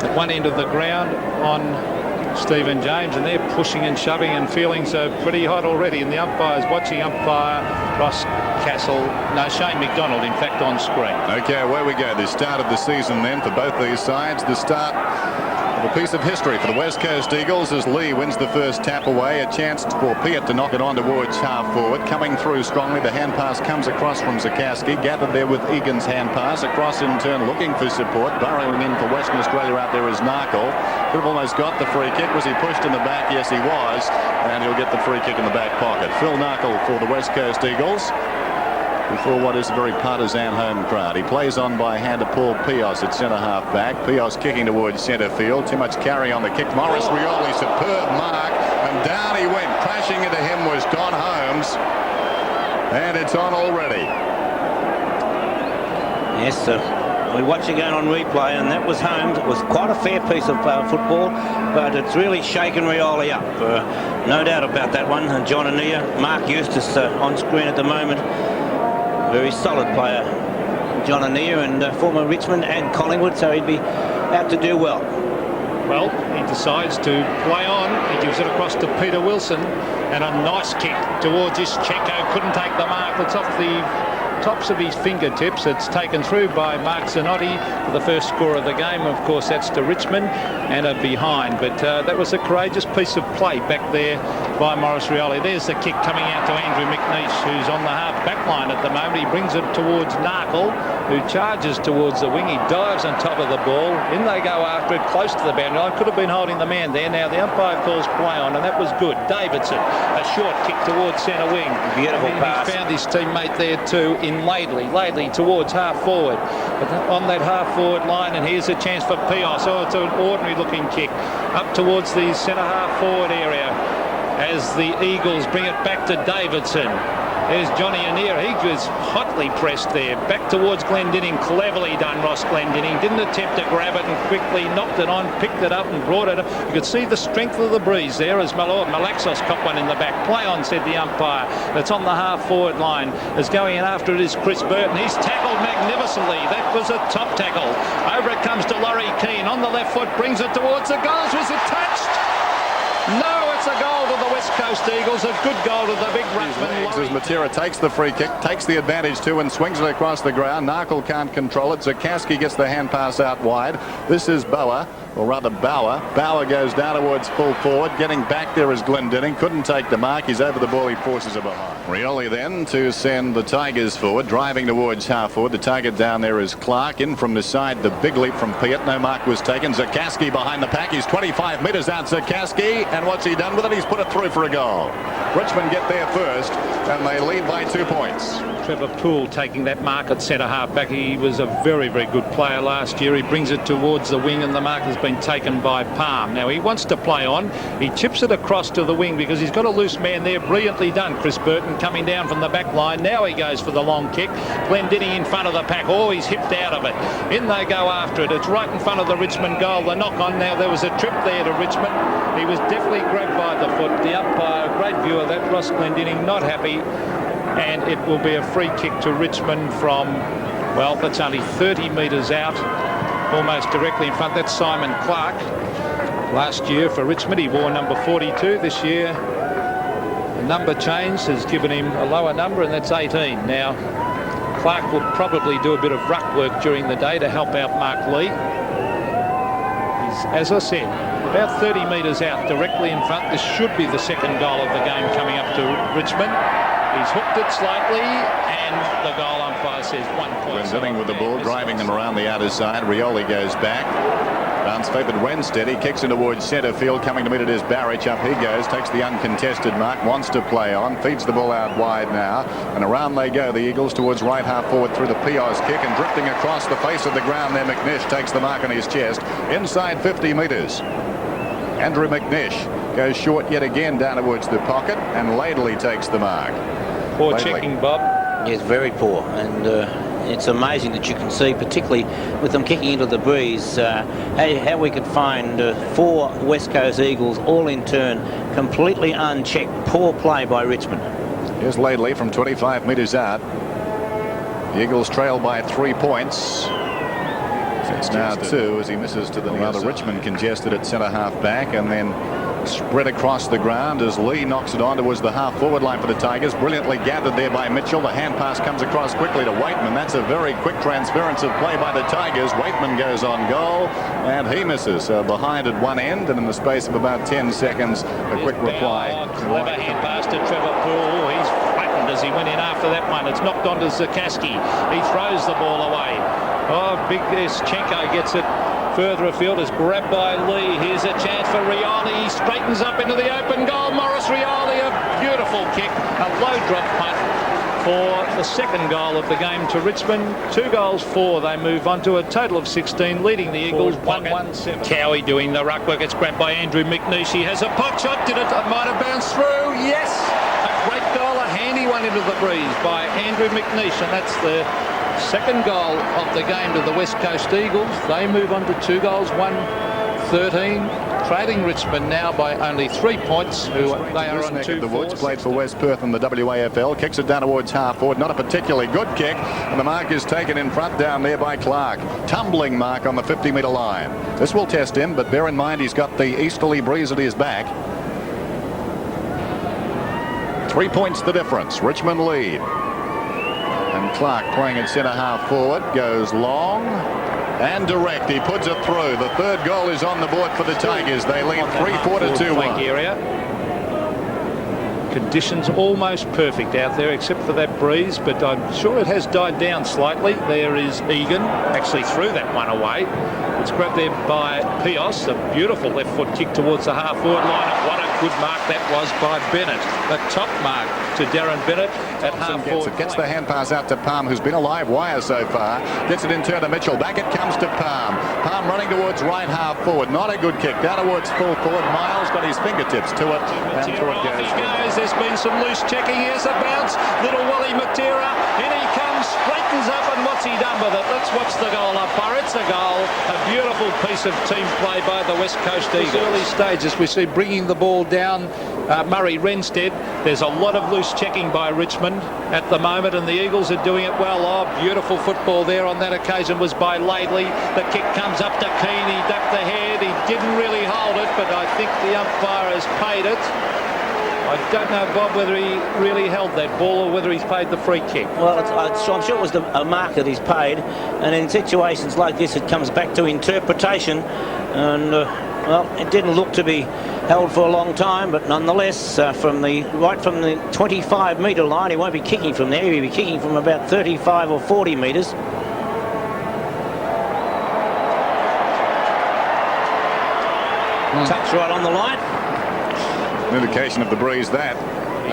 at one end of the ground on Stephen James, and they're pushing and shoving and feeling so pretty hot already. And the umpire's watching umpire Shane McDonald, in fact, on screen. Okay, away we go. The start of the season then for both these sides. The start of a piece of history for the West Coast Eagles as Lee wins the first tap away. A chance for Piet to knock it on towards half forward. Coming through strongly. The hand pass comes across from Zakarsky. Gathered there with Egan's hand pass. Across in turn looking for support. Burrowing in for Western Australia out there is Narkle. Could have almost got the free kick. Was he pushed in the back? Yes, he was. And he'll get the free kick in the back pocket. Phil Narkle for the West Coast Eagles. Before what is a very partisan home crowd. He plays on by hand to Paul Pios at centre half back. Pios kicking towards centre field. Too much carry on the kick. Morris Rioli, superb mark. And down he went. Crashing into him was Don Holmes. And it's on already. Yes, sir. We watch again on replay, and that was Holmes. It was quite a fair piece of football, but it's really shaken Rioli up. No doubt about that one. And John Anea, Mark Eustace on screen at the moment. Very solid player, John Anea, and former Richmond and Collingwood, so he'd be out to do well. Well, he decides to play on. He gives it across to Peter Wilson, and a nice kick towards Ischeko. Couldn't take the mark. It's off the tops of his fingertips. It's taken through by Mark Zanotti for the first score of the game. Of course, that's to Richmond and a behind. But that was a courageous piece of play back there by Morris Rioli. There's the kick coming out to Andrew McNeish, who's on the half back line at the moment. He brings it towards Narkle, who charges towards the wing. He dives on top of the ball. In they go after it, close to the boundary line. Could have been holding the man there. Now the umpire calls play on, and that was good. Davidson, a short kick towards centre wing. Beautiful pass. He found his teammate there too in Laidley towards half forward. But on that half forward line, and here's a chance for Pios. Oh, it's an ordinary looking kick up towards the centre half forward area as the Eagles bring it back to Davidson. There's Johnny Anea. He was hotly pressed there. Back towards Glendinning. Cleverly done, Ross Glendinning. Didn't attempt to grab it and quickly knocked it on, picked it up and brought it up. You could see the strength of the breeze there as Malaxos caught one in the back. Play on, said the umpire. That's on the half-forward line. As going in after it is Chris Burton. He's tackled magnificently. That was a top tackle. Over it comes to Laurie Keane. On the left foot, brings it towards the goals. Was it touched? No, it's a goal to the West Coast Eagles. A good goal to the big ruckman. As Matera takes the free kick, takes the advantage too, and swings it across the ground. Narkle can't control it. Zakarsky gets the hand pass out wide. This is Bower, or rather Bauer. Bauer goes down towards full forward. Getting back there is Glendinning. Couldn't take the mark. He's over the ball. He forces it behind. Rioli then to send the Tigers forward, driving towards half forward. The target down there is Clark. In from the side, the big leap from Piet. No mark was taken. Zakarsky behind the pack. He's 25 metres out. Zakarsky, and what's he done with it? He's put it through for a goal. Richmond get there first, and they lead by 2 points. Trevor Poole taking that mark at centre half back. He was a very, very good player last year. He brings it towards the wing, and the mark has been taken by Palm. Now he wants to play on. He chips it across to the wing because he's got a loose man there. Brilliantly done, Chris Burton, coming down from the back line. Now he goes for the long kick. Glendinning in front of the pack. Oh, he's hipped out of it. In they go after it. It's right in front of the Richmond goal. The knock on now. There was a trip there to Richmond. He was definitely grabbed by the foot. The umpire, great view of that. Ross Glendinning not happy. And it will be a free kick to Richmond from, well, that's only 30 metres out, almost directly in front. That's Simon Clark. Last year for Richmond, he wore number 42. This year, the number change has given him a lower number, and that's 18. Now, Clark will probably do a bit of ruck work during the day to help out Mark Lee. He's, as I said, about 30 metres out, directly in front. This should be the second goal of the game coming up to Richmond. He's hooked it slightly, and the goal umpire says 1 point. Glendinning with the ball, driving them around the outer side. Rioli goes back. Dance favoured Wenstead. He kicks in towards centre field. Coming to meet it is Barrich. Up he goes. Takes the uncontested mark. Wants to play on. Feeds the ball out wide now. And around they go, the Eagles, towards right half forward through the Pios kick. And drifting across the face of the ground there, McNish takes the mark on his chest. Inside 50 metres. Andrew McNish goes short yet again down towards the pocket. And Laidley takes the mark. Poor checking, Bob. Yes, very poor. And it's amazing that you can see, particularly with them kicking into the breeze, how we could find 4 West Coast Eagles all in turn, completely unchecked. Poor play by Richmond. Here's Laidley from 25 metres out. The Eagles trail by 3 points. It's now 2 as he misses to the other. Richmond congested at centre half back and then spread across the ground as Lee knocks it on towards the half forward line for the Tigers. Brilliantly gathered there by Mitchell. The hand pass comes across quickly to Waitman. That's a very quick transference of play by the Tigers. Waitman goes on goal and he misses behind at one end, and in the space of about 10 seconds a quick reply. Clever hand pass to Trevor Poole. He's flattened as he went in after that one. It's knocked onto Zakaski. He throws the ball away. Oh, big Chenko gets it further afield. Is grabbed by Lee. Here's a chance for Rioli. He straightens up into the open goal. Maurice Rioli, a beautiful kick, a low drop punt for the second goal of the game to Richmond. 2 goals, 4. They move on to a total of 16, leading the Eagles 1-1-7. Cowie doing the ruck work. It's grabbed by Andrew McNeish. He has a pot shot. Did it? It might have bounced through. Yes! A great goal, a handy one into the breeze by Andrew McNeish, and that's the second goal of the game to the West Coast Eagles. They move on to 2 goals, 1-13, trailing Richmond now by only 3 points. They are on 2. The Woods played for West Perth in the WAFL. Kicks it down towards half forward. Not a particularly good kick, and the mark is taken in front down there by Clark. Tumbling mark on the 50-metre line. This will test him, but bear in mind he's got the easterly breeze at his back. 3 points the difference. Richmond lead. And Clark playing at centre half forward goes long and direct. He puts it through. The third goal is on the board for the Tigers. They lead 3-4 to 2-1. Area. Conditions almost perfect out there except for that breeze, but I'm sure it has died down slightly. There is Egan, actually threw that one away. It's grabbed there by Pios. A beautiful left foot kick towards the half forward line. What a good mark that was by Bennett. The top mark to Darren Bennett at half forward. Gets the hand pass out to Palm, who's been a live wire so far. Gets it in turn to Mitchell. Back it comes to Palm. Palm running towards right half forward. Not a good kick. Down towards full forward. Miles got his fingertips to it. And through it goes. There's been some loose checking. Here's a bounce. Little Wally Matera. In he comes. Straightens up. And what's he done with it? Let's watch the goal umpire. It's a goal. A beautiful piece of team play by the West Coast Eagles. Early stages we see bringing the ball down. Murray Renstead. There's a lot of loose checking by Richmond at the moment, and the Eagles are doing it well. Oh, beautiful football there on that occasion was by Laidley. The kick comes up to Keane. He ducked the head. He didn't really hold it, but I think the umpire has paid it. I don't know, Bob, whether he really held that ball or whether he's paid the free kick. Well, I'm sure it was a mark that he's paid, and in situations like this it comes back to interpretation, and well, it didn't look to be held for a long time, but nonetheless, right from the 25-metre line, he won't be kicking from there. He'll be kicking from about 35 or 40 metres. Touch right on the line. An indication of the breeze that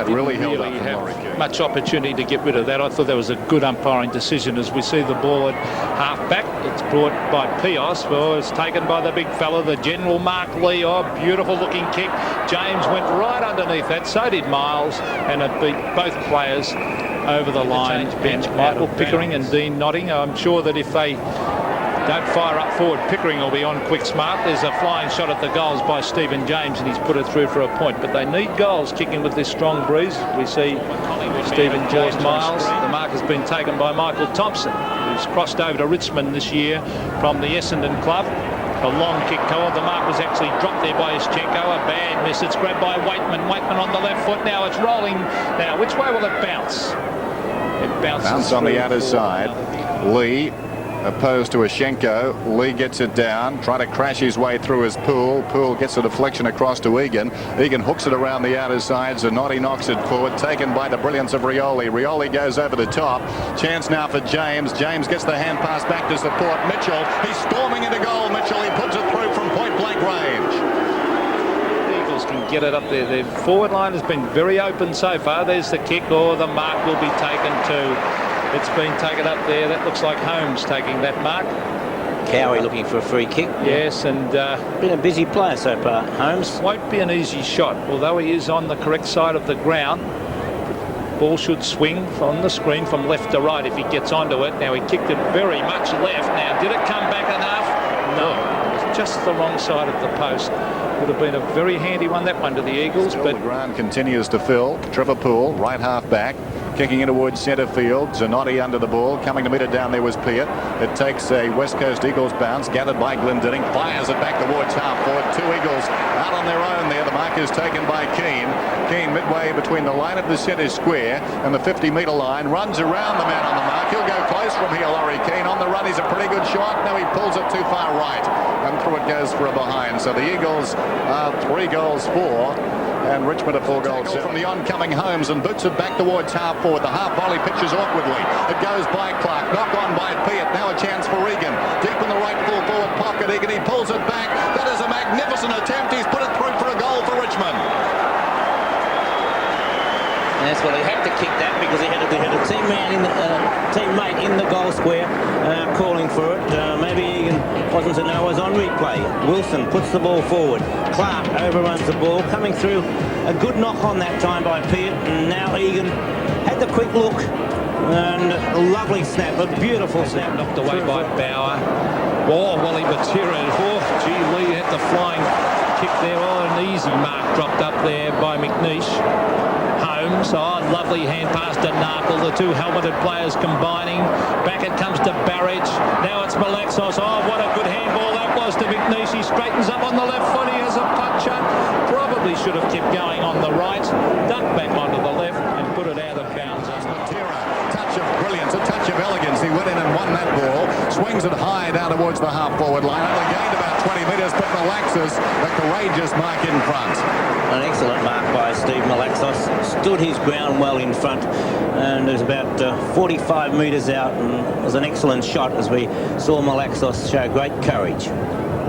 really held up. Have much opportunity to get rid of that. I thought that was a good umpiring decision as we see the ball at half back. It's brought by Pios. Well, it's taken by the big fella, the General Mark Lee. Oh, beautiful looking kick. James went right underneath that. So did Miles, and it beat both players over the line. Bench Michael Pickering and Dean Notting. I'm sure that if they don't fire up forward, Pickering will be on quick smart. There's a flying shot at the goals by Stephen James, and he's put it through for a point. But they need goals kicking with this strong breeze. We see Stephen James Miles. The mark has been taken by Michael Thompson, who's crossed over to Richmond this year from the Essendon club. A long kick. The mark was actually dropped there by Ischenko. A bad miss. It's grabbed by Waitman. Waitman on the left foot. Now it's rolling. Now, which way will it bounce? It bounces on the outer side. Lee opposed to Ischenko. Lee gets it down, trying to crash his way through his Poole. Poole gets a deflection across to Egan. Egan hooks it around the outer side. Zanotti knocks it forward, taken by the brilliance of Rioli. Rioli goes over the top. Chance now for James. James gets the hand pass back to support Mitchell. He's storming into goal. Mitchell, he puts it through from point blank range. The Eagles can get it up there. Their forward line has been very open so far. There's the kick, or the mark will be taken too. It's been taken up there. That looks like Holmes taking that mark. Cowie looking for a free kick. Yes, and been a busy player so far, Holmes. Won't be an easy shot, although he is on the correct side of the ground. Ball should swing on the screen from left to right if he gets onto it. Now he kicked it very much left. Now, did it come back enough? No, it was just the wrong side of the post. Would have been a very handy one, that one, to the Eagles. Still but the ground continues to fill. Trevor Poole, right half back. Kicking in towards centre field. Zanotti under the ball. Coming to meet it down there was Peart. It takes a West Coast Eagles bounce. Gathered by Glendinning. Fires it back towards half forward. Two Eagles out on their own there. The mark is taken by Keane. Keane midway between the line of the centre square and the 50-metre line. Runs around the man on the mark. He'll go close from here, Laurie Keane. On the run, he's a pretty good shot. Now he pulls it too far right. And through it goes for a behind. So the Eagles are 3 goals for. And Richmond a 4 goals from the oncoming Holmes and boots it back towards half forward. The half volley pitches awkwardly. It goes by Clark. Knock on by Peart. Now a chance for Egan. Deep in the right full forward pocket. Egan, he pulls it back. That is a magnificent attempt. He's put it through for a goal for Richmond. That's what he had to kick that because he had a teammate in the goal square calling for it. Maybe Egan wasn't to know it was on replay. Wilson puts the ball forward. Clark overruns the ball, coming through. A good knock on that time by Peart, and now Egan had the quick look and a lovely snap, a beautiful snap. Knocked away by Bauer. Oh, Wally Batira. Oh, gee, Lee had the flying kick there. Oh, an easy mark dropped up there by McNeish. Holmes, oh, lovely hand pass to Narkle. The two helmeted players combining. Back it comes to Barrage. Now it's Malaxos. Oh, what a good handball that was to McNeish. He straightens up on the left foot. He has a puncher. Probably should have kept going on the right. Ducked back onto the left and put it out of bounds. Touch of brilliance, a touch of elegance. He went in and won that ball. Swings it high down towards the half-forward line. Only gained about 20 metres, but Malaxos, the courageous mark in front. An excellent mark by Steve Malaxos. Stood his ground well in front, and it was about 45 metres out, and it was an excellent shot as we saw Malaxos show great courage.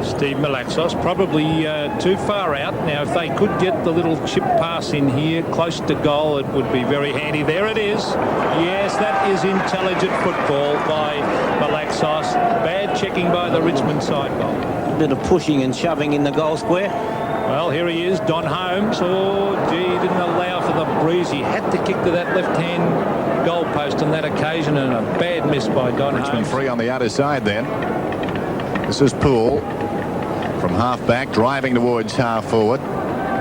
Steve Malaxos probably too far out. Now, if they could get the little chip pass in here close to goal, it would be very handy. There it is. Yes, that is intelligent football by Malaxos. Bad checking by the Richmond side goal. A bit of pushing and shoving in the goal square. Well, here he is, Don Holmes. Oh, gee, he didn't allow for the breeze. He had to kick to that left-hand goal post on that occasion, and a bad miss by Don Holmes. Richmond free on the outer side then. This is Poole from half-back, driving towards half-forward.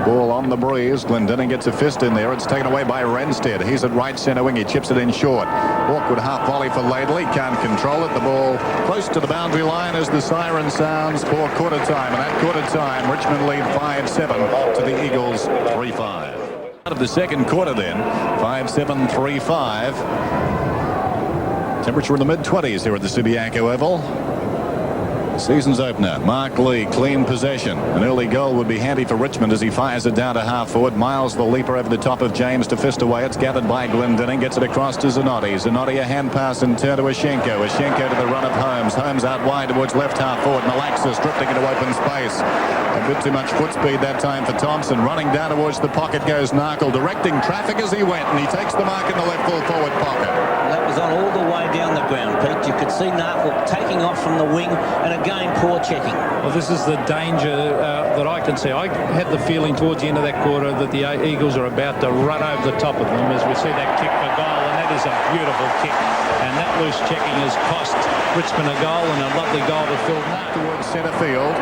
Ball on the breeze. Glendinning gets a fist in there. It's taken away by Renstead. He's at right centre wing. He chips it in short. Awkward half volley for Laidley. Can't control it. The ball close to the boundary line as the siren sounds for quarter time. And at quarter time, Richmond lead 5-7 to the Eagles 3-5. Out of the second quarter then, 5-7, 3-5. Temperature in the mid-20s here at the Subiaco Oval. Season's opener, Mark Lee, clean possession. An early goal would be handy for Richmond as he fires it down to half forward. Miles the leaper over the top of James to fist away. It's gathered by Glendinning, gets it across to Zanotti. Zanotti a hand pass and turn to Ashenko. Ashenko to the run of Holmes. Holmes out wide towards left half forward. Malaxos drifting into open space. A bit too much foot speed that time for Thompson. Running down towards the pocket goes Narkle, directing traffic as he went, and he takes the mark in the left full forward pocket. That was on all the way down the ground, Pete. You could see Narkle taking off from the wing, and again poor checking. Well, this is the danger that I can see. I had the feeling towards the end of that quarter that the Eagles are about to run over the top of them as we see that kick for goal, and that is a beautiful kick. And that loose checking has cost Richmond a goal, and a lovely goal to Phil towards centre field.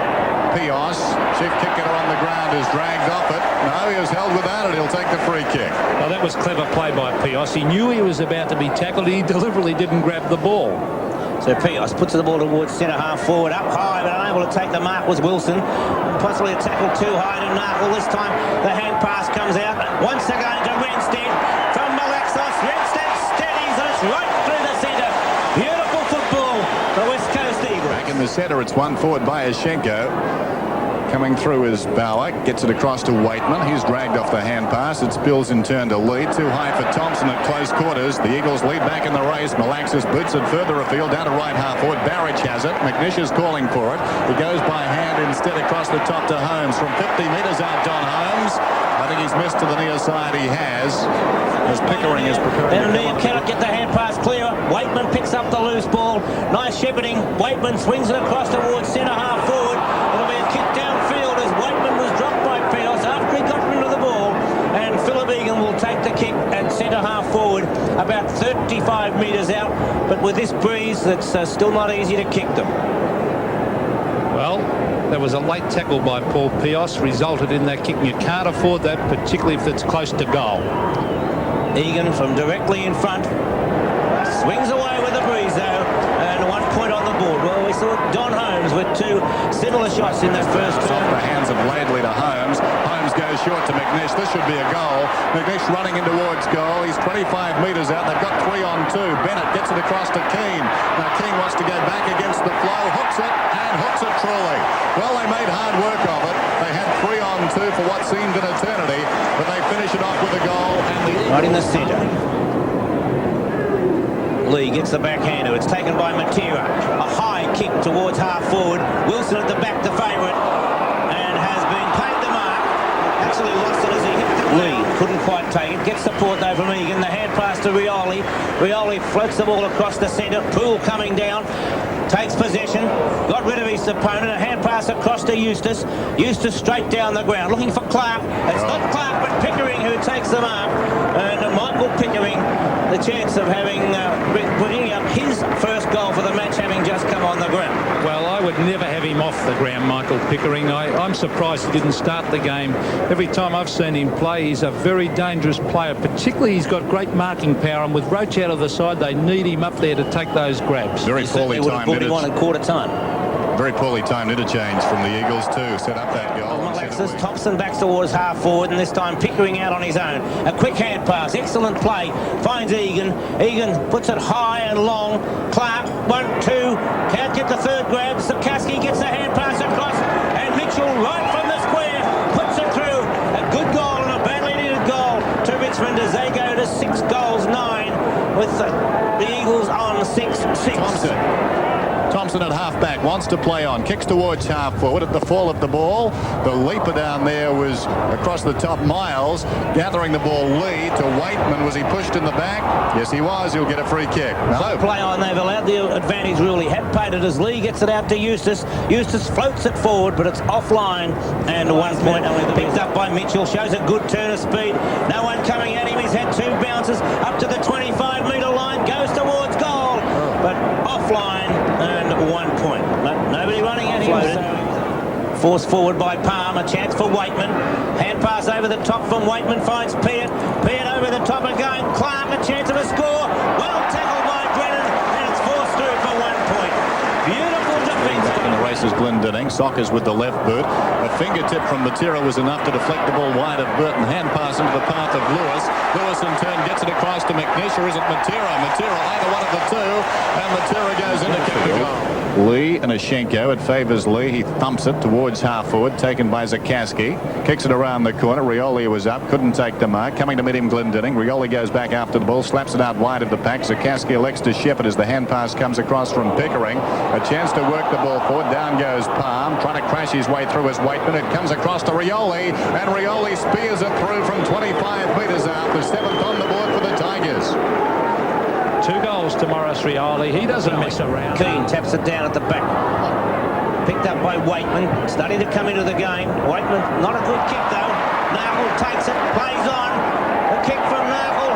Pios, chief kicker on the ground, is dragged off it. No, he was held without it. He'll take the free kick. Well, that was clever play by Pios. He knew he was about to be tackled. He deliberately didn't grab the ball. So Pios puts the ball towards centre half forward, up high, but unable to take the mark was Wilson. Possibly a tackle too high to Narkle. This time the hand pass comes out. Once again to Renstead from Malaxos. Renstead steadies us right through the centre. Beautiful football for West Coast Eagles. Back in the centre, it's one forward by Ashenko. Coming through is Bauer, gets it across to Waitman. He's dragged off the hand pass. It spills in turn to Lee. Too high for Thompson at close quarters. The Eagles lead back in the race. Malaxos boots it further afield down to right half forward. Barrage has it. McNish is calling for it. He goes by hand instead across the top to Holmes. From 50 metres out, Don Holmes. I think he's missed to the near side. He has. As Pickering is preparing. And Neil cannot get the hand pass clear. Waitman picks up the loose ball. Nice shepherding. Waitman swings it across towards centre half forward. It'll be a kick downfield as Waitman was dropped by Pios after he got rid of the ball. And Philip Egan will take the kick at centre half forward, about 35 metres out. But with this breeze, it's still not easy to kick them. Well, there was a late tackle by Paul Pios, resulted in that kick. You can't afford that, particularly if it's close to goal. Egan from directly in front. Swings away with the breeze though, and 1 point on the board. Well, we saw Don Holmes with 2 similar shots in that first Off turn. the hands of Laidley to Holmes. Holmes goes short to McNish. This should be a goal. McNish running in towards goal. He's 25 metres out. They've got 3 on 2. Bennett gets it across to Keane. Now Keane wants to go back against the flow. Hooks it and hooks it truly. Well, they made hard work of it. They had 3 on 2 for what seemed an eternity, but they finish it off with a goal. And Right in the centre. Lee gets the backhander. It's taken by Matera. A high kick towards half forward. Wilson at the back, the favourite, and has been paid the mark. Actually lost it as he hit the Lee couldn't quite take it. Gets support though from Egan. The hand pass to Rioli. Rioli floats the ball across the centre. Poole coming down. Takes possession. Got rid of his opponent. A hand pass across to Eustace. Eustace straight down the ground. Looking for Clark. It's not Clark but Pickering who takes the mark. And Michael Pickering, the chance of having putting up his first goal for the match, having just come on the ground. Well, I would never have him off the ground, Michael Pickering. I'm surprised he didn't start the game. Every time I've seen him play, he's a very dangerous player. Particularly, he's got great marking power, and with Roach out of the side, they need him up there to take those grabs. very poorly timed. Would have brought him on at quarter time. Very poorly timed interchange from the Eagles too. Set up that goal. Alexis Thompson backs towards half forward, and this time Pickering out on his own. A quick hand pass, excellent play. Finds Egan. Egan puts it high and long. Clark 1, 2. Can't get the third grab. Sikorsky gets the hand pass across, and Mitchell right from the square puts it through. A good goal and a badly needed goal to Richmond as they go to 6 goals 9 with the Eagles on 6-6. Thompson at half-back, wants to play on, kicks towards half-forward at the fall of the ball. The leaper down there was across the top. Miles gathering the ball. Lee to Waitman. Was he pushed in the back? Yes, he was. He'll get a free kick. No play on. They've allowed the advantage rule. He had paid it as Lee gets it out to Eustace. Eustace floats it forward, but it's offline. And 1 point only picked up by Mitchell. Shows a good turn of speed. No one coming at him. He's had 2 bounces up to the 25-metre line. Goes towards goal, but offline. And 1 point. Nobody running at him. Forced forward by Palm. A chance for Waitman. Hand pass over the top from Waitman. Finds Peart. Peart over the top again. Clark, a chance of a score. Well tackled by Brennan. And it's forced through for 1 point. Beautiful defence. Back in the race is Glendinning. Sockers with the left boot. A fingertip from Matera was enough to deflect the ball wide of Burton. Hand pass into the path of Lewis. Lewis in turn gets it across to McNish, or is it Matera? Matera, either one of the two. And Matera goes in to kick the goal. Lee and Ashenko. It favours Lee. He thumps it towards half forward, taken by Sikorsky. Kicks it around the corner. Rioli was up, couldn't take the mark. Coming to meet him, Glendinning. Rioli goes back after the ball, slaps it out wide of the pack. Sikorsky elects to shepherd as the hand pass comes across from Pickering. A chance to work the ball forward. Down goes Palm, trying to crash his way through as Waitman. It comes across to Rioli, and Rioli spears it through from 25 metres out. The 7th on the board for the Tigers. 2 goals to Morris Rioli. He doesn't mess around. Keane taps it down at the back. Picked up by Waitman. Starting to come into the game. Waitman, not a good kick though. Narkle takes it, plays on. A kick from Narkle.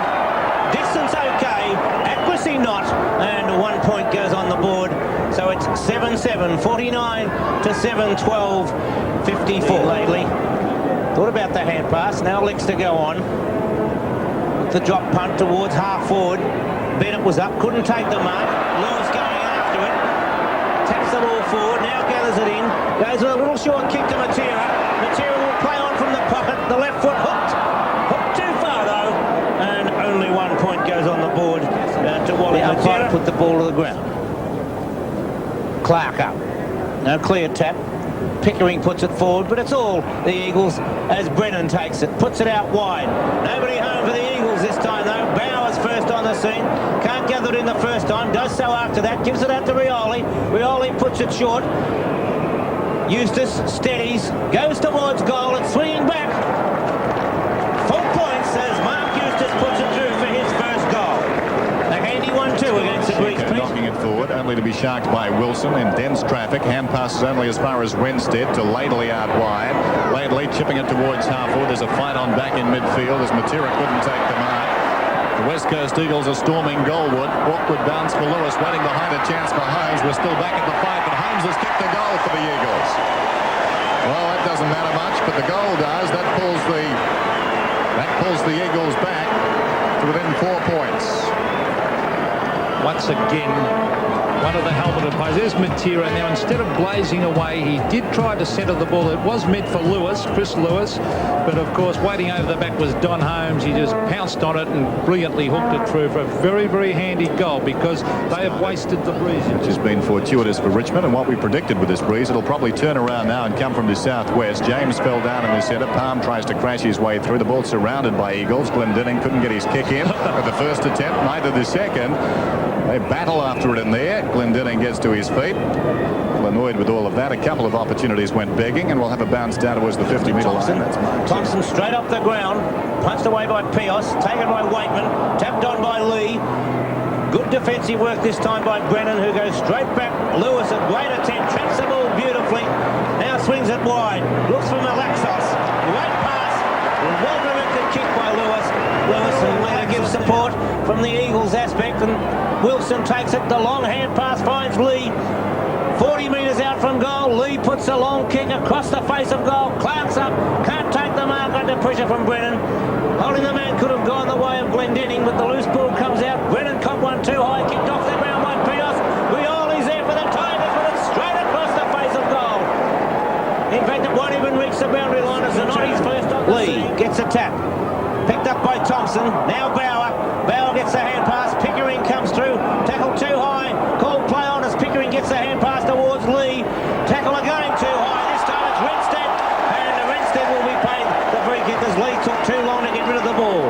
Distance okay. Accuracy not. And 1 point goes on the board. So it's 7-7. 49 to 7-12. 54 lately. Thought about the hand pass. Now elects to go on. With the drop punt towards half forward. Bennett was up, couldn't take the mark. Lewis going after it. Taps the ball forward, now gathers it in. Goes with a little short kick to Matera. Matera will play on from the pocket. The left foot hooked. Hooked too far though. And only 1 point goes on the board to Wally. Matera put the ball to the ground. Clark up. No clear tap. Pickering puts it forward, but it's all the Eagles as Brennan takes it. Puts it out wide. Nobody home for the Eagles this time though. Bowers first on the scene. Can't gather it in the first time. Does so after that. Gives it out to Rioli. Rioli puts it short. Eustace steadies. Goes towards goal. It's swinging back. 4 points as Mark Eustace puts it through for his first goal. A handy 1-2 against the Greeks. Knocking it forward, only to be sharked by Wilson in dense traffic. Hand passes only as far as Renstead to Laidley out wide. Laidley chipping it towards half forward. There's a fight on back in midfield as Matera couldn't take the mark. The West Coast Eagles are storming goalwood. Awkward bounce for Lewis, waiting behind a chance for Holmes. We're still back at the fight, but Holmes has kicked the goal for the Eagles. Well, that doesn't matter much, but the goal does. That pulls the Eagles back to within once again, one of the helmeted players. There's Matera. Now, instead of blazing away, he did try to centre the ball. It was meant for Lewis, Chris Lewis, but of course, waiting over the back was Don Holmes. He just pounced on it and brilliantly hooked it through for a very, very handy goal, because they have wasted the breeze. Which has been fortuitous for Richmond, and what we predicted with this breeze, it'll probably turn around now and come from the southwest. James fell down in the centre. Palm tries to crash his way through. The ball surrounded by Eagles. Glendinning couldn't get his kick in at the first attempt, neither the second. They battle after it in there. Glendinning gets to his feet. Well, annoyed with all of that. A couple of opportunities went begging, and we'll have a bounce down towards the 50-metre line. Thompson straight up the ground, punched away by Pios, taken by Waitman, tapped on by Lee. Good defensive work this time by Brennan, who goes straight back. Lewis, a great attempt, tracks the ball beautifully. Now swings it wide, looks for Malaxos. Great pass, well-directed kick by Lewis. Lewis later gives support from the Eagles aspect, and Wilson takes it. The long hand pass finds Lee. 40 metres out from goal. Lee puts a long kick across the face of goal. Clark's up, can't take the mark under pressure from Brennan. Holding the man could have gone the way of Glendinning, but the loose ball comes out. Brennan caught one too high, kicked off the ground by Pios. Rioli's there for the Tigers, but it's straight across the face of goal. In fact, it won't even reach the boundary line as Zanotti's first on the Lee scene. Gets a tap. Picked up by Thompson. Now Bauer. Bauer gets the hand pass. Pickering comes through. Tackle too high. Called play on as Pickering gets the hand pass towards Lee. Tackle again too high. This time it's Renstead. And Renstead will be paid the free kick as Lee took too long to get rid of the ball.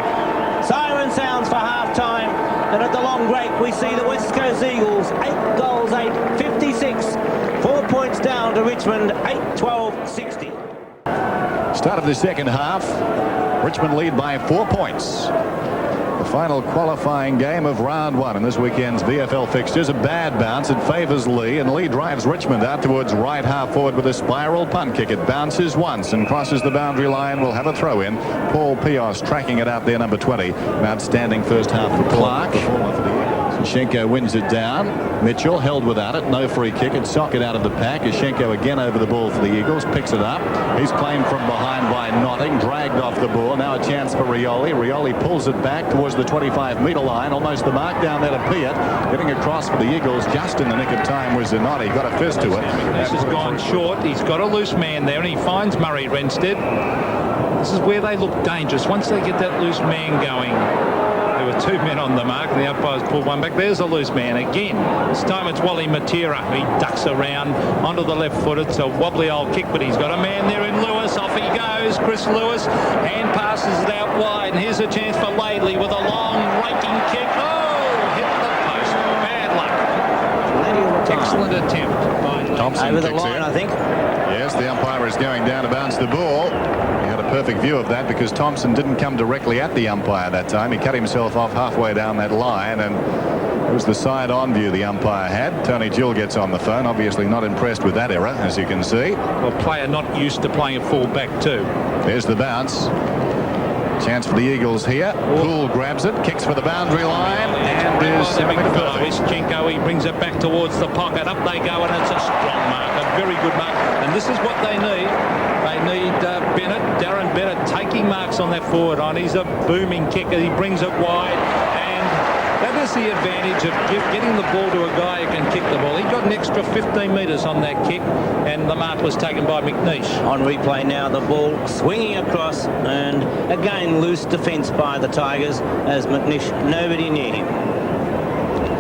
Siren sounds for half-time. And at the long break, we see the West Coast Eagles 8 goals, 8, 56. 4 points down to Richmond, 8-12, 60. Start of the second half. Richmond lead by 4 points. The final qualifying game of round one in this weekend's VFL fixtures. A bad bounce. It favours Lee, and Lee drives Richmond out towards right half forward with a spiral punt kick. It bounces once and crosses the boundary line. We'll have a throw in. Paul Pios tracking it out there, number 20. An outstanding first half for Clark. Schenko wins it down. Mitchell held without it. No free kick. It's socket out of the pack. Schenko again over the ball for the Eagles. Picks it up. He's claimed from behind by Notting. Dragged off the ball. Now a chance for Rioli. Rioli pulls it back towards the 25-metre line. Almost the mark down there to Piet. Getting across for the Eagles just in the nick of time was Zanotti. Got a fist to it. This has gone short. He's got a loose man there, and he finds Murray Renstead. This is where they look dangerous. Once they get that loose man going. There were 2 men on the mark, and the umpires pulled one back. There's a loose man again. This time it's Wally Matera. He ducks around onto the left foot. It's a wobbly old kick, but he's got a man there in Lewis. Off he goes. Chris Lewis. Hand passes it out wide. And here's a chance for Laidley with a long raking kick. Oh, hit the post. Bad luck. Excellent attempt by Thompson over the line, in. I think. Yes, the umpire is going down to bounce the ball. He had a perfect view of that because Thompson didn't come directly at the umpire that time. He cut himself off halfway down that line, and it was the side-on view the umpire had. Tony Gill gets on the phone, obviously not impressed with that error, as you can see. Well, player not used to playing a full-back too. There's the bounce. Chance for the Eagles here. Poole grabs it, kicks for the boundary line, and is Schenko. He brings it back towards the pocket. Up they go, and it's a strong mark, a very good mark. And this is what they need. They need Darren Bennett, taking marks on that forward line. He's a booming kicker. He brings it wide, and that is the advantage of getting the ball to a guy who can kick the ball. He got an extra 15 metres on that kick, and the mark was taken by McNeish. On replay now, the ball swinging across, and again loose defence by the Tigers as McNeish, nobody near him.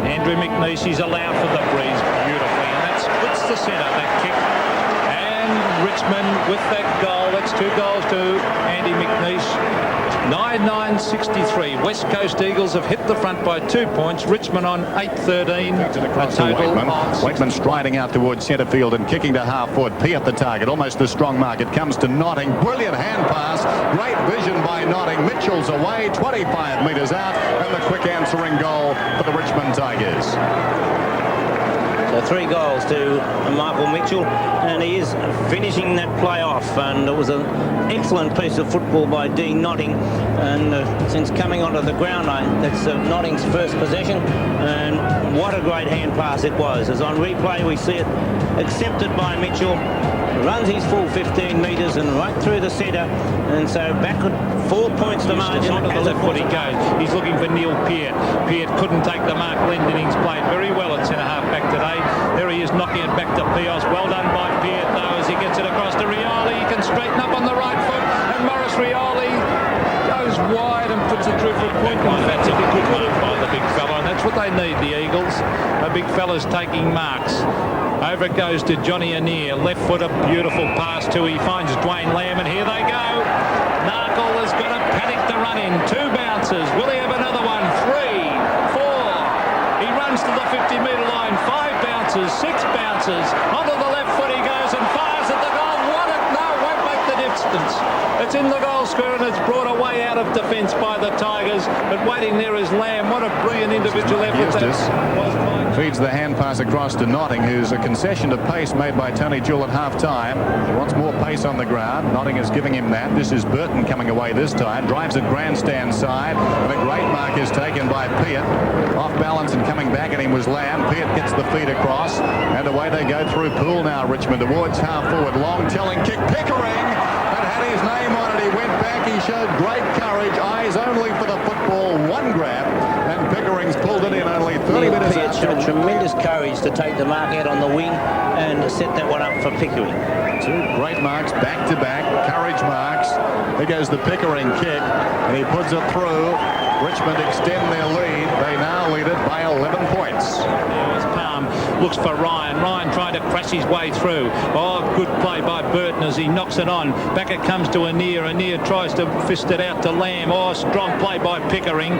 Andrew McNeish, he's allowed for the breeze beautifully, and that splits the centre, that kick. And Richmond with that goal. That's 2 goals to Andy McNeish. 9-9-63. West Coast Eagles have hit the front by 2 points. Richmond on 8-13. Across to Waitman striding out towards centre field and kicking to half forward. P at the target. Almost the strong mark. It comes to Notting. Brilliant hand pass. Great vision by Notting. Mitchell's away. 25 metres out. And the quick answering goal for the Richmond Tigers. So 3 goals to Michael Mitchell, and he is finishing that play off, and it was an excellent piece of football by Dean Notting, and since coming onto the ground, that's Notting's first possession, and what a great hand pass it was. As on replay we see it accepted by Mitchell, runs his full 15 metres and right through the centre, and so backward 4 points to margin. Onto the left foot he goes. He's looking for Neil Peart. Peart couldn't take the mark. Glendinnings's played very well at centre half back today. There he is, knocking it back to Pios. Well done by Peart though, as he gets it across to Rioli. He can straighten up on the right foot, and Maurice Rioli goes wide and puts it through for a point. That's a good mark by the big fella, and that's what they need, the Eagles. The big fella's taking marks. Over it goes to Johnny Annear. Left foot, a beautiful pass to. He finds Dwayne Lamb, and here they go. Narkle has got a panic to run in. 2 bounces. Will he have another one? 3, 4. He runs to the 50-metre line. 5 bounces, 6 bounces. Onto the left foot he goes and fires at the goal. No, won't make the distance. It's in the goal square, and it's brought away out of defence by the Tigers. But waiting there is Lamb. What a brilliant individual effort that was. Feeds the hand pass across to Notting, who's a concession of pace made by Tony Jewell at half-time. He wants more pace on the ground. Notting is giving him that. This is Burton coming away this time. Drives it grandstand side. And a great mark is taken by Peart. Off balance and coming back at him was Lamb. Peart gets the feet across. And away they go through pool now, Richmond, towards half-forward. Long telling kick. Pickering that had his name on it. He went back. He showed great courage. Eyes only for the football. One grab. And Pickering's pulled it in only 30 minutes Peart showed tremendous courage to take the mark out on the wing and set that one up for Pickering. 2 great marks back-to-back, courage marks. There goes the Pickering kick, and he puts it through. Richmond extend their lead. They now lead it by 11 points. There was Palm. Looks for Ryan. Ryan trying to crash his way through. Oh, good play by Burton as he knocks it on. Back it comes to Annear. Annear tries to fist it out to Lamb. Oh, strong play by Pickering.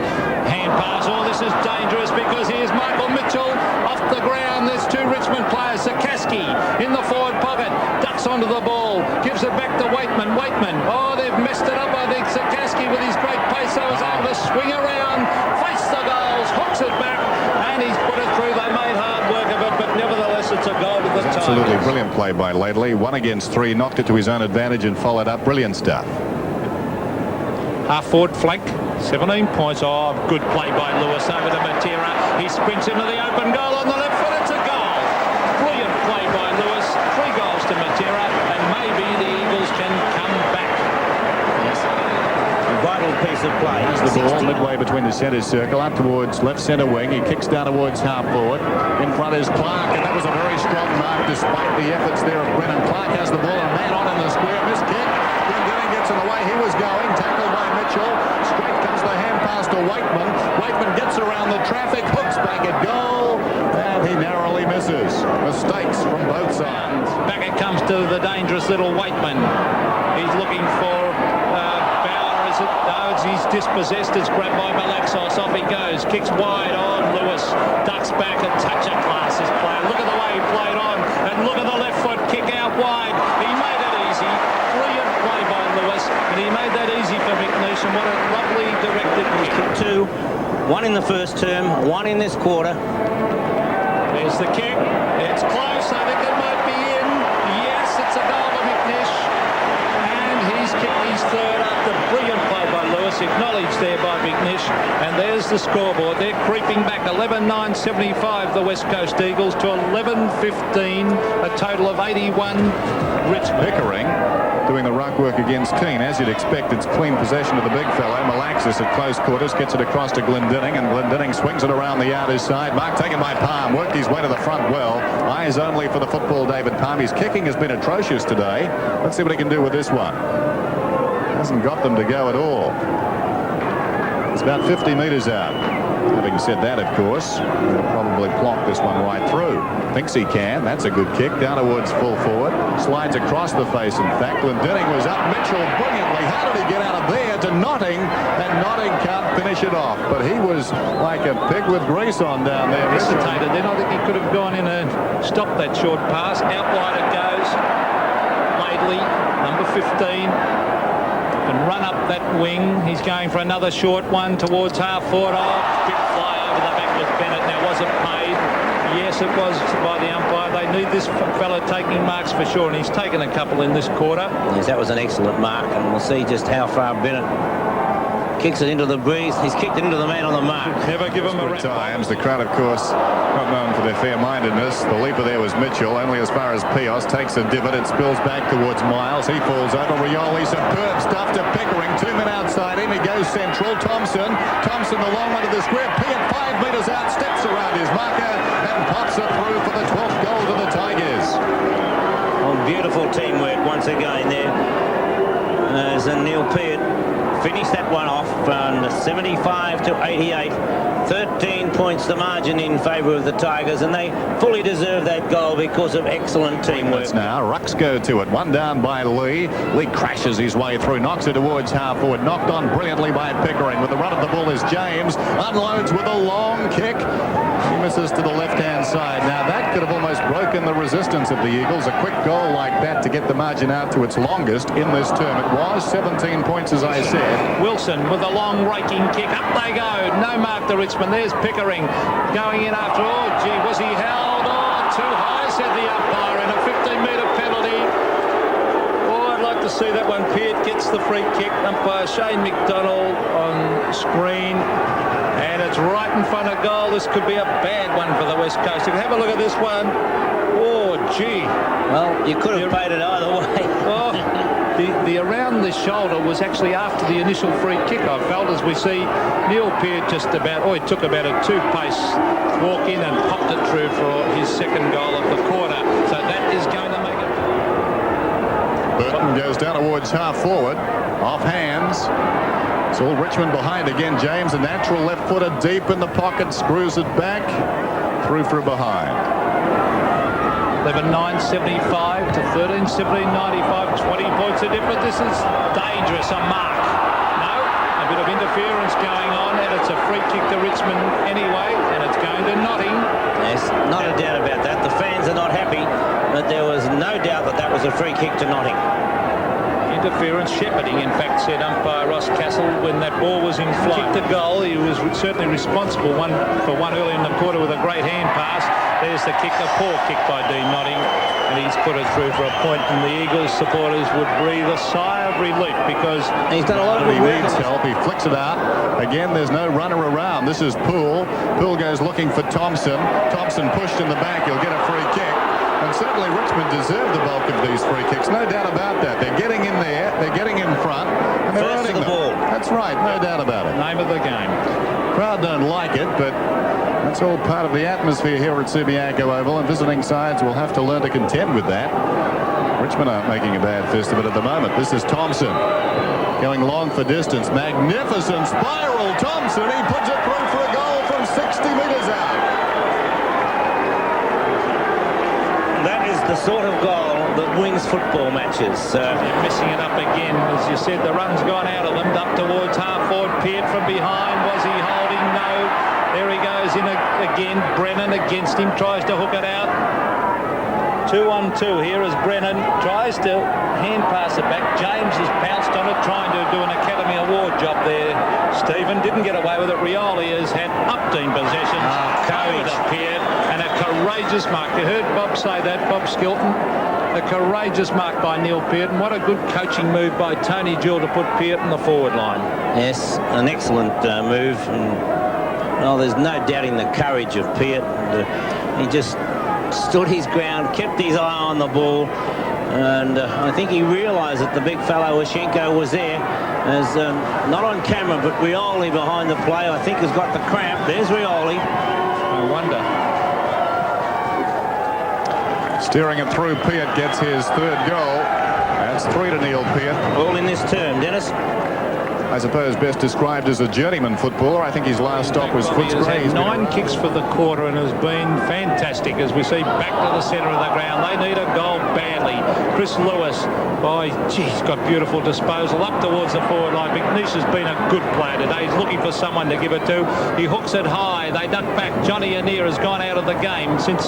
Hand pass. Oh, this is dangerous because here's Michael Mitchell off the ground. There's 2 Richmond players. Sakaski in the forward pocket. Ducks onto the ball. Gives it back to Waitman. Waitman. Oh, they've messed it up. I think Sakaski with his great pace was able to swing around, face the goals, hooks it back, and he's put it through. They made hard work of it, but nevertheless it's a goal to the Tigers. Absolutely brilliant play by Laidley. 1 against 3, knocked it to his own advantage and followed up. Brilliant stuff. Half forward flank, 17 points. Oh, good play by Lewis over to Matera. He sprints into the open goal on the left foot. It's a goal. Brilliant play by Lewis. 3 goals to Matera, and maybe the Eagles can come back. Vital piece of play. Here's the ball midway between the centre circle, up towards left centre wing. He kicks down towards half forward. In front is Clark, and that was a very strong mark despite the efforts there of Brennan. Clark has the ball, a man on in the square. Missed kick. Glendinning gets in the way he was going. Tackled by Mitchell. Straight comes the hand pass to Waitman. Waitman gets around the traffic, hooks back at goal, and he narrowly misses. Mistakes from both sides. Back it comes to the dangerous little Waitman. He's looking for he's dispossessed. It's grabbed by Malaxos. Off he goes. Kicks wide on. Lewis ducks back. A touch of class is played. Look at the way he played on. And look at the left foot kick out wide. He made it easy. Brilliant play by Lewis. And he made that easy for McNeish. And what a lovely directed kick. 2. 1 in the first term. 1 in this quarter. There's the kick. It's close. I think it might be in. Yes, it's a goal for McNeish. And he's kicked his 3rd after brilliant play by Lewis, acknowledged there by McNeish, and there's the scoreboard. They're creeping back 11-9-75 the West Coast Eagles to 11-15, a total of 81 Richmond. Pickering doing the ruck work against Keane. As you'd expect, it's clean possession of the big fellow. Malaxis at close quarters gets it across to Glendinning, and Glendinning swings it around the outer side. Mark taken by Palm, worked his way to the front well. Eyes only for the football, David Palm. His kicking has been atrocious today. Let's see what he can do with this one. Hasn't got them to go at all. It's about 50 metres out. Having said that, of course, he'll probably plonk this one right through. Thinks he can. That's a good kick. Down towards full forward. Slides across the face, in fact. Glendinning was up. Mitchell brilliantly. How did he get out of there to Notting? And Notting can't finish it off. But he was like a pig with grease on down there. Hesitated then. I think he could have gone in and stopped that short pass. Out wide it goes. Laidley, number 15. And run up that wing. He's going for another short one towards half forward. Oh, big fly over the back with Bennett. Now, was it paid? Yes, it was by the umpire. They need this fella taking marks for sure, and he's taken a couple in this quarter. Yes, that was an excellent mark, and we'll see just how far Bennett Kicks it into the breeze. He's kicked it into the man on the mark. Never give him a rap. Times. The crowd, of course, not known for their fair-mindedness. The leaper there was Mitchell, only as far as Pios. Takes a divot. It spills back towards Miles. He falls over. Rioli, superb stuff to Pickering. 2 men outside him. He goes central. Thompson, the long one to the square. Piat 5 metres out, steps around his marker and pops it through for the 12th goal to the Tigers. Oh, beautiful teamwork once again there. As Neil Peart finished that one off on 75 to 88. 13 points the margin in favour of the Tigers, and they fully deserve that goal because of excellent teamwork. Now Rucks go to it. One down by Lee. Lee crashes his way through, knocks it towards half forward. Knocked on brilliantly by Pickering. With the run of the ball is James. Unloads with a long kick. He misses to the left-hand side. Now that could have almost broken the resistance of the Eagles. A quick goal like that to get the margin out to its longest in this term. It was 17 points, as I said. Wilson with a long raking kick. Up they go. No mark to Richmond. There's Pickering going in after all. Gee, was he held? Oh, too high, said the umpire, and a 15-metre penalty. Oh, I'd like to see that one. Peart gets the free kick. Umpire Shane McDonald on screen. And it's right in front of goal. This could be a bad one for the West Coast. You can have a look at this one. Oh, gee. Well, you could have paid it either way. Oh, the around the shoulder was actually after the initial free kick, I felt, as we see Neil Peart just about, he took about a 2-pace walk in and popped it through for his second goal of the quarter. So that is going to make it. Burton goes down towards half forward. Off hands. It's all Richmond behind again. James, a natural left footer deep in the pocket, screws it back. Through for a behind. 11-9-75 to 13-17-95. 20 points of difference. This is dangerous. A mark. No. A bit of interference going on, and it's a free kick to Richmond anyway, and it's going to Notting. Yes, not a doubt about that. The fans are not happy, but there was no doubt that that was a free kick to Notting. Interference, shepherding, in fact, said umpire Ross Castle when that ball was in flight. Kicked the goal. He was certainly responsible for one early in the quarter with a great hand pass. There's the kick, a poor kick by Dean Notting, and he's put it through for a point, and the Eagles supporters would breathe a sigh of relief because he's done a lot of good work. He needs help. He flicks it out. Again, there's no runner around. This is Poole. Poole goes looking for Thompson. Thompson pushed in the back. He'll get a free kick. And certainly Richmond deserve the bulk of these free kicks. No doubt about that. They're getting in there. They're getting in front. And they're First earning to the ball. That's right. No doubt about it. name of the game. Crowd don't like it, but that's all part of the atmosphere here at Subiaco Oval, and visiting sides will have to learn to contend with that. Richmond aren't making a bad fist of it at the moment. This is Thompson going long for distance. Magnificent spiral. Thompson, he puts it through for a goal from 60 metres out. That is the sort of goal that wins football matches. They're messing it up again. As you said, the run's gone out of them. Up towards half forward. Peart from behind. Was he holding? No. There he goes in again. Brennan against him. Tries to hook it out. 2-on-2 here as Brennan tries to hand pass it back. James has pounced on it, trying to do an Academy Award job there. Stephen didn't get away with it. Rioli has had up team possessions. Courage appeared, and a courageous mark. You heard Bob say that, Bob Skilton. A courageous mark by Neil Peart, and what a good coaching move by Tony Jewell to put Peart in the forward line. Yes, an excellent move. And, well, there's no doubting the courage of Peart. He just stood his ground, kept his eye on the ball, and I think he realised that the big fellow Washenko was there. As not on camera, but Rioli behind the play, I think has got the cramp. There's Rioli. No wonder. Steering it through, Peart gets his third goal. That's 3 to Neil Peart. All in this term, Dennis. I suppose best described as a journeyman footballer. I think his last stop was He has Footscray. had 9 kicks for the quarter and has been fantastic, as we see back to the centre of the ground. They need a goal badly. Chris Lewis, he's got beautiful disposal up towards the forward line. McNeish has been a good player today. He's looking for someone to give it to. He hooks it high. They duck back. Johnny Anir has gone out of the game since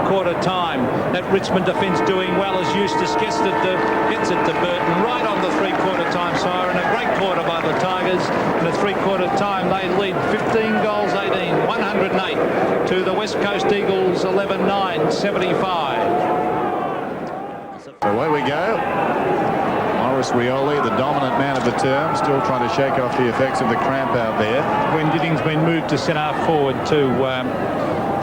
quarter time. That Richmond defence doing well as Eustace gets it to Burton right on the 3/4 time siren. A great quarter by the Tigers. In the 3/4 time, they lead 15 goals 18, 108 to the West Coast Eagles 11-9, 75. Away we go. Morris Rioli, the dominant man of the term, still trying to shake off the effects of the cramp out there. Glendinnings's been moved to centre forward too,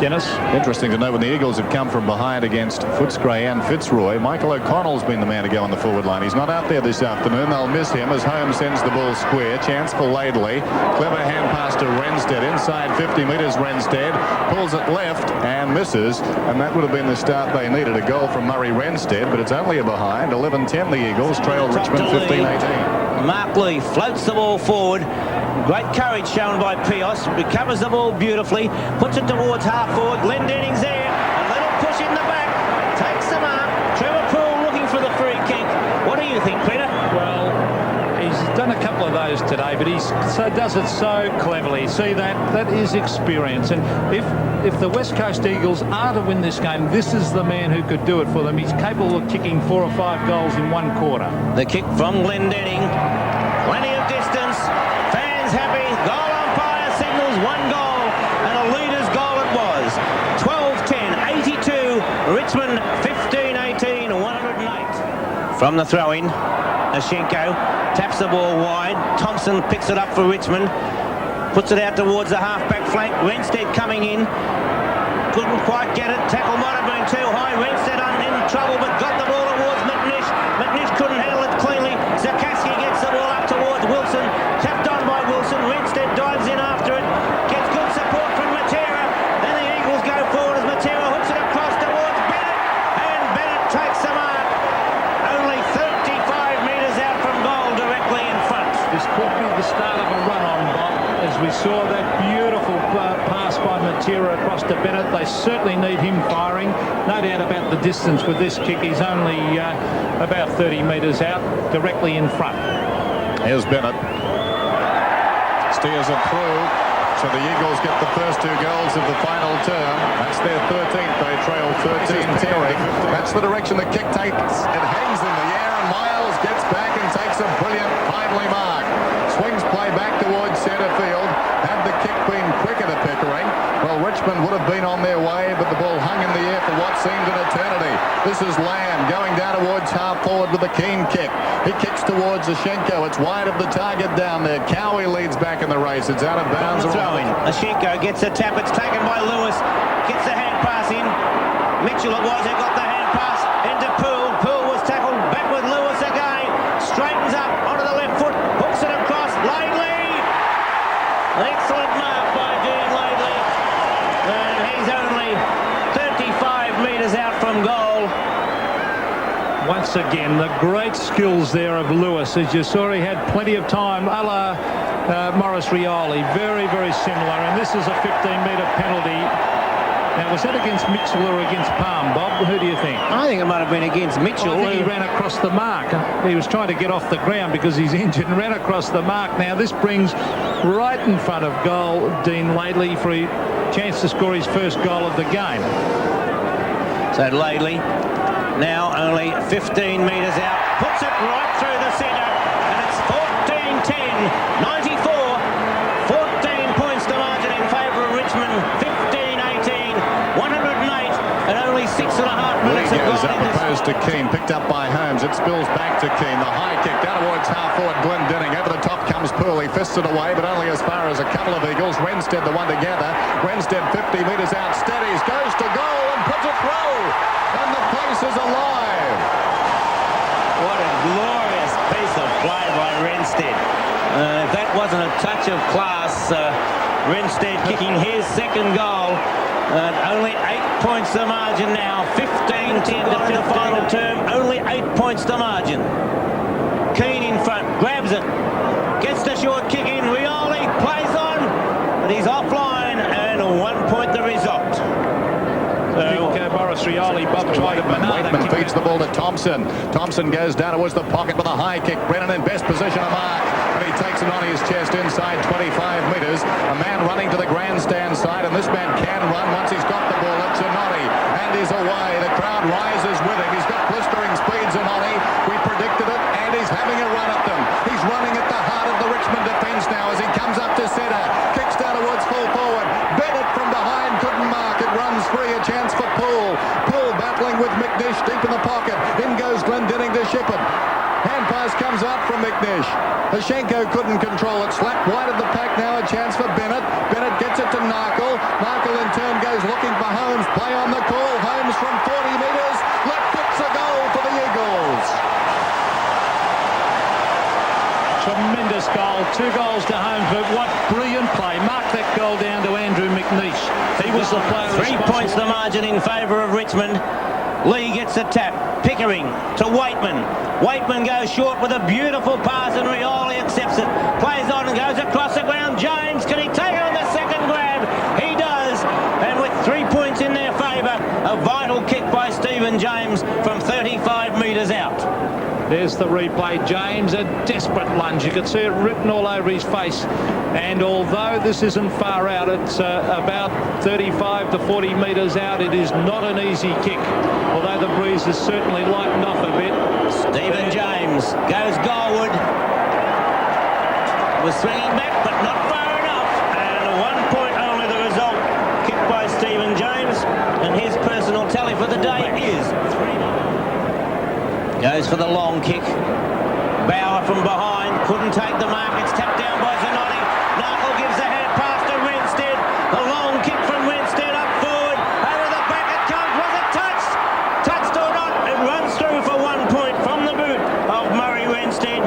Dennis. Interesting to know when the Eagles have come from behind against Footscray and Fitzroy, Michael O'Connell's been the man to go on the forward line. He's not out there this afternoon. They'll miss him as Holmes sends the ball square. Chance for Laidley. Clever hand pass to Renstead. Inside 50 metres, Renstead pulls it left and misses. And that would have been the start they needed. A goal from Murray Renstead, but it's only a behind. 11-10 the Eagles trail Richmond 15-18. Mark Lee floats the ball forward. Great courage shown by Pios. Recovers the ball beautifully. Puts it towards half forward. Glendinning's there. A little push in the back. Takes the mark. Trevor Poole looking for the free kick. What do you think, Peter? Well, he's done a couple of those today, but he does it so cleverly. See that? That is experience. And if the West Coast Eagles are to win this game, this is the man who could do it for them. He's capable of kicking 4 or 5 goals in 1 quarter. The kick from Glendinning. Plenty of distance. Fans happy. Goal umpire signals 1 goal. And a leader's goal it was. 12-10, 82. Richmond 15-18, 108. From the throw-in, Ashenko taps the ball wide. Thompson picks it up for Richmond. Puts it out towards the half-back flank. Renstead coming in. Couldn't quite get it. Tackle might have been too high. Renstead in trouble, but got the ball towards McNish. McNish couldn't handle it cleanly. Zakaski gets the ball up towards Wilson. Tapped on by Wilson. Renstead dives in after it. Gets good support from Matera. Then the Eagles go forward as Matera hooks it across towards Bennett. And Bennett takes the mark. Only 35 metres out from goal, directly in front. This could be the start of a run-on, Bob, as we saw that beautiful pass by Matera across to Bennett. They certainly need him firing. No doubt about the distance with this kick. He's only about 30 metres out, directly in front. Here's Bennett. Steers it through. So the Eagles get the first 2 goals of the final term. That's their 13th. They trail 13-10. That's the direction the kick takes. It hangs in the air and Miles gets back and takes a brilliant timely mark. Swings play back towards centre field. Had the kick been quicker to Pickering, well, Richmond would have been on their way, but the ball hung in the air for what seemed an eternity. This is Lamb going down towards half forward with a keen kick. He kicks towards Ashenko. It's wide of the target down there. Cowie leads back in the race. It's out of bounds. Ashenko gets a tap. It's taken by Lewis. Gets the hand pass in. Mitchell it was who got the hand pass into Poole. Poole was tackled back with Lewis again. Straightens up onto the left foot. Hooks it across. Laidley. Excellent mark by Dean Laidley. And he's only 35 metres out from goal. Once again, the great skills there of Lewis. As you saw, he had plenty of time, a la Morris Rioli. Very, very similar. And this is a 15-metre penalty. Now, was that against Mitchell or against Palm, Bob? Who do you think? I think it might have been against Mitchell. I think he ran across the mark. He was trying to get off the ground because he's injured and ran across the mark. Now, this brings right in front of goal Dean Laidley for a chance to score his first goal of the game. So Laidley now only 15 metres out. Puts it right through the centre. And it's 14-10, 94. 14 points to margin in favour of Richmond. 15-18, 108. And only 6.5 minutes of goes gone up opposed to Keane, picked up by Holmes. It spills back to Keane. The high kick down towards half forward. Glendinning over the top comes Poole. He fists it away, but only as far as a couple of Eagles. Renstead the one together. Renstead 50 metres out, steadies, goes to goal and puts it through. And the place is alive. What a glorious piece of play by Renstead. If that wasn't a touch of class, Renstead kicking his second goal. Only 8 points to margin now. 15-10 to the final term. Only 8 points to margin. Keane in front. Grabs it. Gets the short kick in. Rioli plays on. But he's offline. And 1 point the result. Morris Rioli, Bob tried to Waitman feeds the ball to Thompson. Thompson goes down towards the pocket with a high kick. Brennan in best position to mark. And he takes it on his chest inside 25 metres. A man running to the grandstand side, and this man can run once he's got the ball. It's Zanotti, and he's away. The crowd rises with him. He's got blistering speed, Zanotti. We predicted it, and he's having a run at them. He's running at the heart of the Richmond defence now as he comes up to centre. Kicks down towards full forward. Bennett from behind couldn't mark. It runs free. A chance for Poole. Poole battling with McNish deep in the pocket. In goes Glendinning to Shippen. Hand pass comes comes up from McNish. Hashenko couldn't control it. Slapped wide of the pack now. A chance for Bennett. Bennett gets it to Narkle. Narkle in turn goes looking for Holmes. Play on the call. Holmes from 40 metres. Left foot's a goal for the Eagles. Tremendous goal. 2 goals to Holmes, but what brilliant play. Mark that goal down to Andrew McNish. He was the player 3 points the margin in favour of Richmond. Lee gets the tap. Pickering to Waitman. Waitman goes short with a beautiful pass and Rioli accepts it. Plays on and goes across the ground. James, can he take it on the second grab? He does. And with 3 points in their favour, a vital kick by Stephen James from 35 metres out. There's the replay. James, a desperate lunge. You could see it written all over his face. And although this isn't far out, it's about 35 to 40 metres out. It is not an easy kick, although the breeze has certainly lightened off a bit. Stephen James goes goalward. Was swinging back, but not far enough. And 1 point only the result. Kicked by Stephen James. And his personal tally for the day is 3. Goes for the long kick. Bauer from behind. Couldn't take the mark. It's tapped down by Zanotti. Narkle gives a hand pass to Renstead. The long kick from Renstead up forward. Over the back it comes. Was it touched? Touched or not? It runs through for 1 point from the boot of Murray Renstead.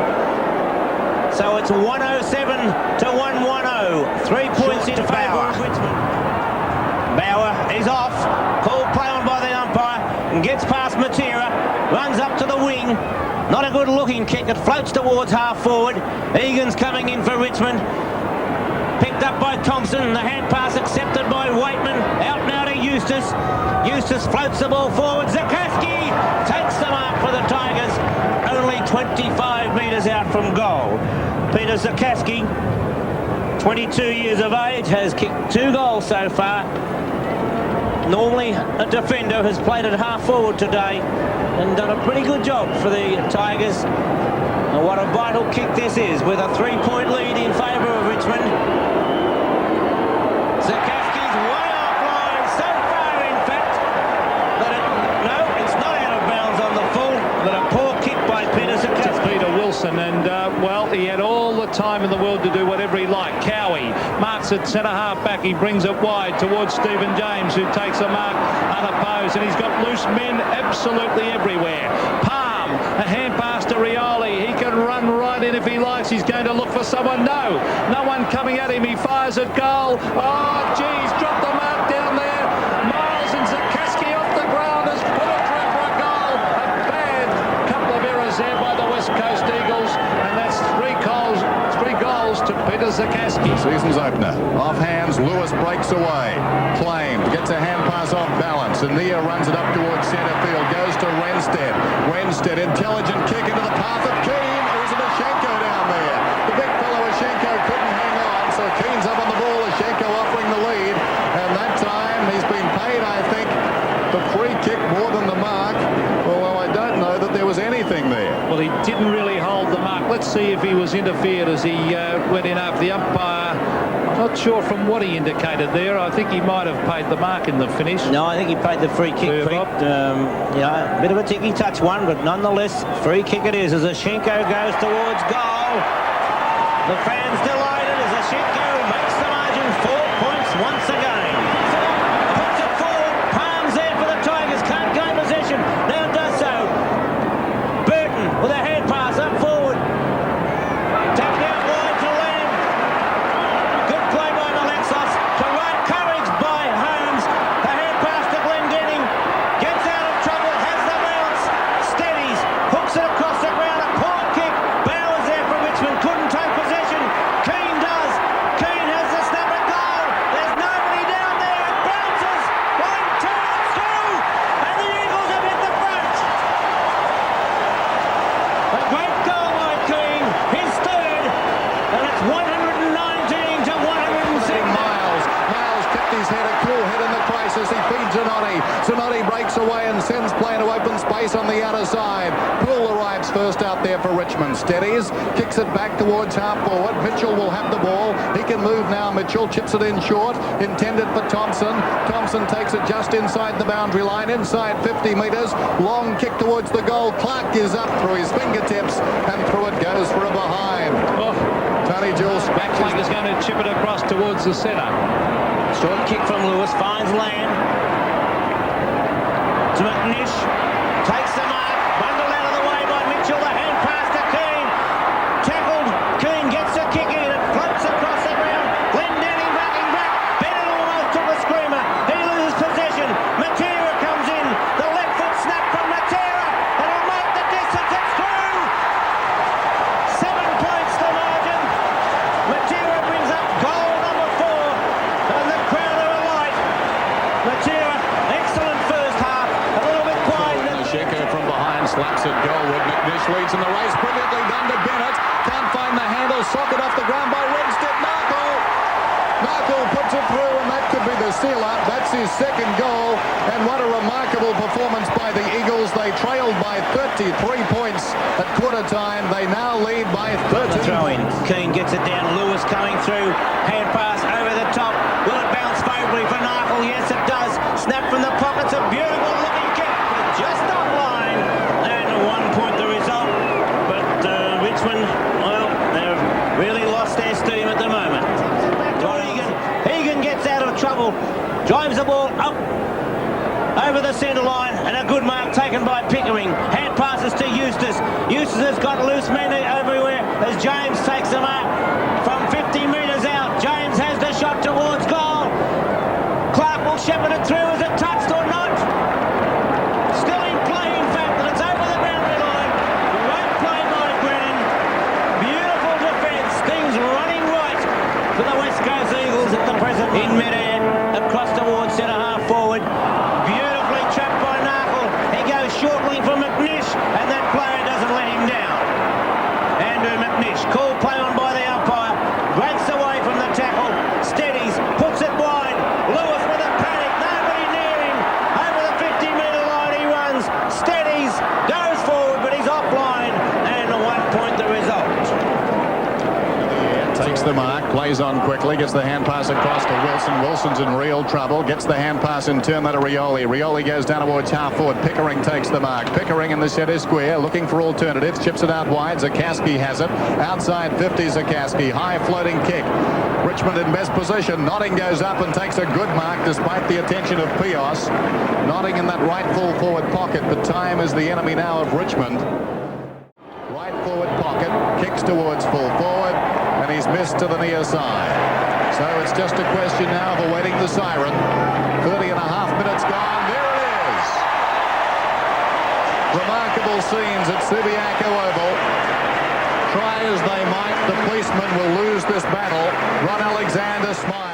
So it's 107 to 110. 3 points in favour of Richmond. Bauer is off. Called play on by the umpire. And gets past Matera. Runs up to the wing. Not a good looking kick. It floats towards half forward. Egan's coming in for Richmond. Picked up by Thompson. The hand pass accepted by Waitman. Out now to Eustace. Eustace floats the ball forward. Zakaski takes the mark for the Tigers. Only 25 metres out from goal. Peter Zakaski, 22 years of age, has kicked 2 goals so far. Normally a defender, has played at half forward today and done a pretty good job for the Tigers. And what a vital kick this is, with a 3-point lead in favour of Richmond. Zakaski's way offline, so far in fact that it's not out of bounds on the full, but a poor kick by Peter Zakaski. Peter Wilson, and well, he had all the time in the world to do whatever he liked. Cowie marks at centre half back. He brings it wide towards Stephen James, who takes a mark unopposed, and he's got loose men absolutely everywhere. Palm, a hand pass to Rioli. He can run right in if he likes. He's going to look for someone. No one coming at him. He fires at goal. Oh, geez, dropped the mark down there. Miles and Zakaski off the ground has put it through for a goal. A bad couple of errors there by the West Coast Eagles, and that's 3 goals to Peter Zakaski. Season's opener. Off hands, Lewis breaks away. Claimed, gets a hand pass off balance. Ania runs it up towards centre field. Goes to Renstead. Renstead, intelligent kick into the path of Keane. Or is it Hashenko down there? The big fellow Hashenko couldn't hang on, so Keane's up on the ball. Hashenko offering the lead. And that time he's been paid, I think, the free kick more than the mark. Although I don't know that there was anything there. Well, he didn't really hold the mark. Let's see if he was interfered as he went in after the umpire. Not sure from what he indicated there. I think he might have paid the mark in the finish. No, I think he paid the free kick. Yeah, a bit of a ticky touch one, but nonetheless, free kick it is as Hashenko goes towards goal. The fans delighted as Hashenko makes the margin 4 points once again. Puts it forward, Palms there for the Tigers, can't gain possession, now does so. Burton with a head pass up forward. Tapped out wide to Lamb. Good play by Alexos. To right courage by Holmes. The head pass to Glendenning. Gets out of trouble, has the bounce. Steadies, hooks it across the ground. A poor kick. Bowers there for Richmond. Couldn't take possession. Keane does. Keane has the snap at goal. There's nobody down there. It bounces. 1, 2, it's through. And the Eagles have hit the front. A great goal by Keane. His third. And it's 119 to 106. Miles kept his head, a cool head in the crisis. He feeds Zanotti. Zanotti breaks away and sends play into open space on the outer side. Poole arrives first out there for Richmond. Steadies, kicks it back towards half forward. Mitchell will have the ball. He can move now. Mitchell chips it in short. Intended for Thompson. Thompson takes it just inside the boundary line, inside 50 metres. Long kick towards the goal. Clark is up through his fingertips and through it goes. Back flank is going to chip it across towards the centre. Short kick from Lewis, finds land. To McNish, takes the mark, bundled out of the way by Mitchell, the hand pass to Keane. Tackled, Keane gets a kick in, it floats across the ground. Glendenning backing back, Bennett almost took a screamer. He loses possession, Matera comes in, the left foot snap from Matera. It'll make the distance, it's through! 7 points the margin. Matera brings up goal number 4, and the crowd are alight. Matera, excellent first half, a little bit quiet. Sheko from behind slaps it goalward. McNish leads in the race, brilliantly done to Bennett. Can't find the handle, socket off the ground by Redstead. Narkle puts it through, and that could be the sealer. That's his second goal, and what a remarkable performance by the Eagles. They trailed by 33 points at quarter time. They now lead by 13. Throw in. Keane gets it down. Lewis coming through. Hand pass over the top. Will it bounce favourably for Narkle? Yes, it does. Snap from the pockets. A beautiful looking kick, but just offline. And 1 point the result. But Richmond, well, they've really lost their steam at the moment. Egan gets out of trouble. Drives the ball up over the centre line, and a good mark taken by Pickering. Hand passes to Eustace. Eustace has got loose men everywhere as James takes the mark from 50 metres out. James has the shot towards goal. Clark will shepherd it through. Is it touched or not? Still in play, in fact, and it's over the boundary line. Great play by Brennan. Beautiful defence. Things running right for the West Coast Eagles at the present. In mid-air, across towards centre-half forward. Beautifully trapped by Narkle. He goes shortly for McNish, and that player doesn't let him down. Andrew McNish, called play on by the umpire, breaks away from the tackle, steadies, puts it wide. Lewis with a panic, nobody near him. Over the 50-metre line he runs, steadies, goes forward, but he's offline, and 1 point the result. Takes the mark, plays on quickly, gets the hand pass across to Wilson. Wilson's in real trouble, gets the hand pass in turn, that to Rioli. Rioli goes down towards half forward. Pickering takes the mark. Pickering in the centre square, looking for alternatives, chips it out wide. Zakaski has it. Outside 50, Zakaski. High floating kick. Richmond in best position. Notting goes up and takes a good mark despite the attention of Pios. Notting in that right full forward pocket, but time is the enemy now of Richmond. Right forward pocket, kicks towards full forward, and he's missed to the near side. So it's just a question now of awaiting the siren. 30 and a half minutes gone. There it is. Remarkable scenes at Subiaco Oval. Try as they might, the policemen will lose this battle. Ron Alexander smiles.